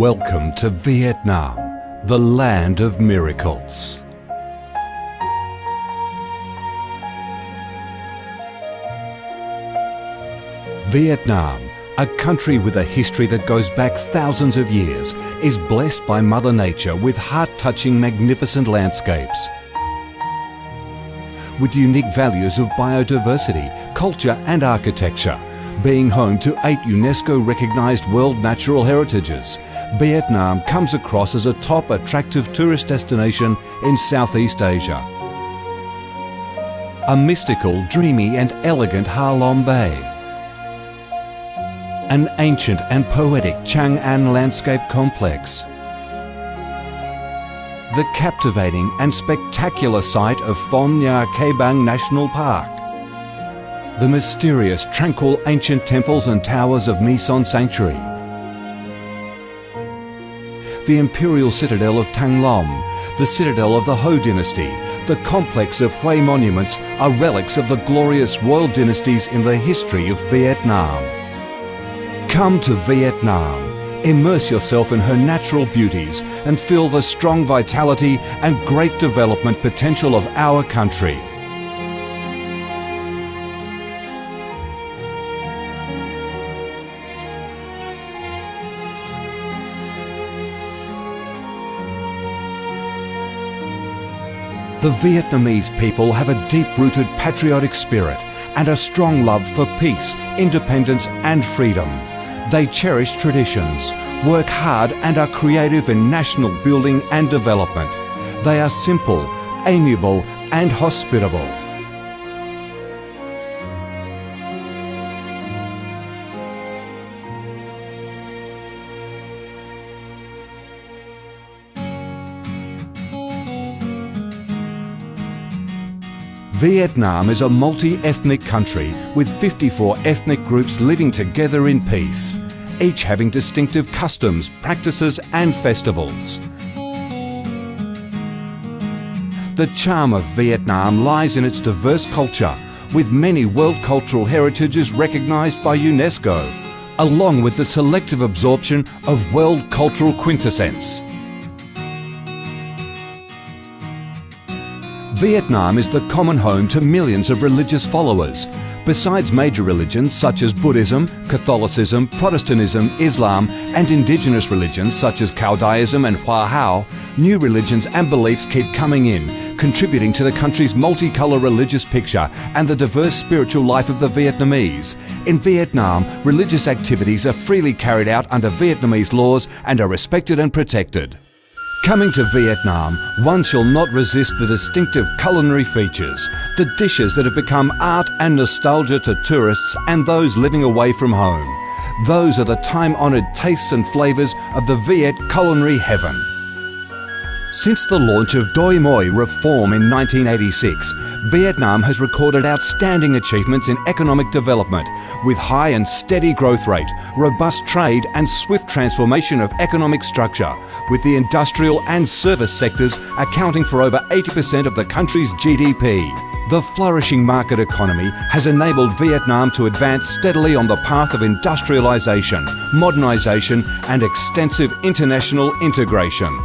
Welcome to Vietnam, the land of miracles. Vietnam, a country with a history that goes back thousands of years, is blessed by Mother Nature with heart-touching, magnificent landscapes. With unique values of biodiversity, culture and architecture, being home to 8 UNESCO-recognised World Natural Heritages, Vietnam comes across as a top attractive tourist destination in Southeast Asia. A mystical, dreamy and elegant Ha Long Bay. An ancient and poetic Chang An landscape complex. The captivating and spectacular site of Phong Nha Ke Bang National Park. The mysterious, tranquil ancient temples and towers of My Son Sanctuary. The imperial citadel of Thăng Long, the citadel of the Ho dynasty, the complex of Hue monuments are relics of the glorious royal dynasties in the history of Vietnam. Come to Vietnam, immerse yourself in her natural beauties and feel the strong vitality and great development potential of our country. The Vietnamese people have a deep-rooted patriotic spirit and a strong love for peace, independence and freedom. They cherish traditions, work hard and are creative in national building and development. They are simple, amiable and hospitable. Vietnam is a multi-ethnic country with 54 ethnic groups living together in peace, each having distinctive customs, practices and festivals. The charm of Vietnam lies in its diverse culture, with many World Cultural Heritages recognised by UNESCO, along with the selective absorption of World Cultural Quintessence. Vietnam is the common home to millions of religious followers. Besides major religions such as Buddhism, Catholicism, Protestantism, Islam and indigenous religions such as Caodaism and Hoa Hao, new religions and beliefs keep coming in, contributing to the country's multicolour religious picture and the diverse spiritual life of the Vietnamese. In Vietnam, religious activities are freely carried out under Vietnamese laws and are respected and protected. Coming to Vietnam, one shall not resist the distinctive culinary features, the dishes that have become art and nostalgia to tourists and those living away from home. Those are the time-honoured tastes and flavours of the VIET culinary heaven. Since the launch of Doi Moi reform in 1986, Vietnam has recorded outstanding achievements in economic development, with high and steady growth rate, robust trade and swift transformation of economic structure, with the industrial and service sectors accounting for over 80% of the country's GDP. The flourishing market economy has enabled Vietnam to advance steadily on the path of industrialisation, modernisation and extensive international integration.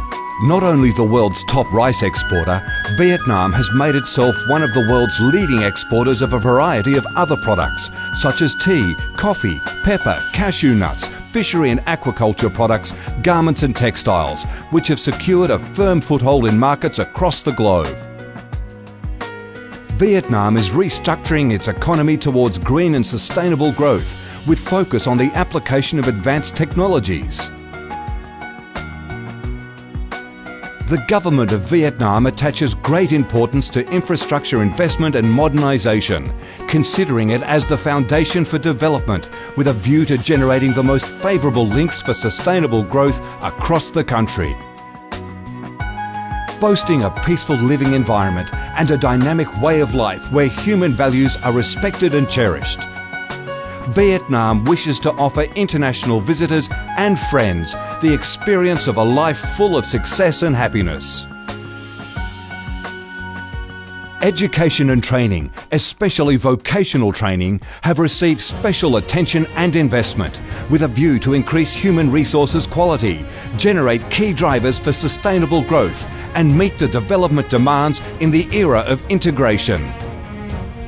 Not only the world's top rice exporter, Vietnam has made itself one of the world's leading exporters of a variety of other products, such as tea, coffee, pepper, cashew nuts, fishery and aquaculture products, garments and textiles, which have secured a firm foothold in markets across the globe. Vietnam is restructuring its economy towards green and sustainable growth, with focus on the application of advanced technologies. The government of Vietnam attaches great importance to infrastructure investment and modernisation, considering it as the foundation for development, with a view to generating the most favourable links for sustainable growth across the country. Boasting a peaceful living environment and a dynamic way of life where human values are respected and cherished, Vietnam wishes to offer international visitors and friends the experience of a life full of success and happiness. Education and training, especially vocational training, have received special attention and investment with a view to increase human resources quality, generate key drivers for sustainable growth and meet the development demands in the era of integration.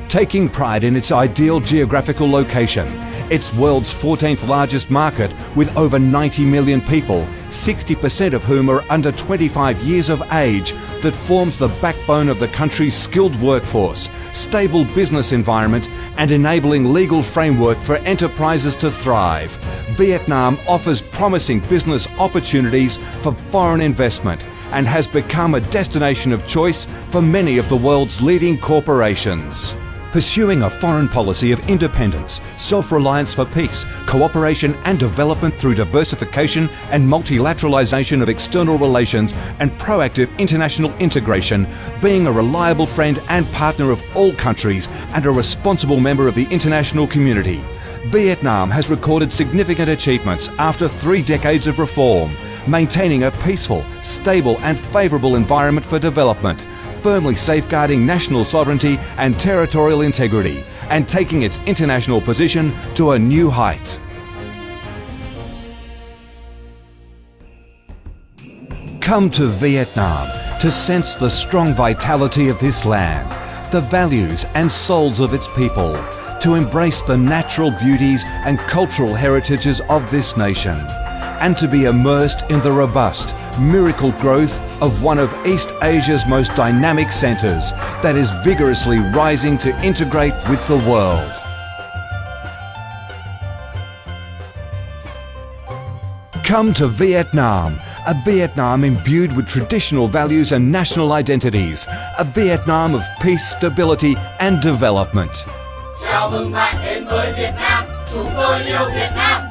Taking pride in its ideal geographical location, its world's 14th largest market with over 90 million people, 60% of whom are under 25 years of age, that forms the backbone of the country's skilled workforce, stable business environment and enabling legal framework for enterprises to thrive. Vietnam offers promising business opportunities for foreign investment and has become a destination of choice for many of the world's leading corporations. Pursuing a foreign policy of independence, self-reliance for peace, cooperation and development through diversification and multilateralization of external relations and proactive international integration, being a reliable friend and partner of all countries and a responsible member of the international community. Vietnam has recorded significant achievements after 3 decades of reform, maintaining a peaceful, stable and favourable environment for development, firmly safeguarding national sovereignty and territorial integrity, and taking its international position to a new height. Come to Vietnam to sense the strong vitality of this land, the values and souls of its people, to embrace the natural beauties and cultural heritages of this nation, and to be immersed in the robust, miracle growth of one of East Asia's most dynamic centres that is vigorously rising to integrate with the world. Come to Vietnam, a Vietnam imbued with traditional values and national identities, a Vietnam of peace, stability and development. Chào mừng bạn đến với Việt Nam, chúng tôi yêu Việt Nam.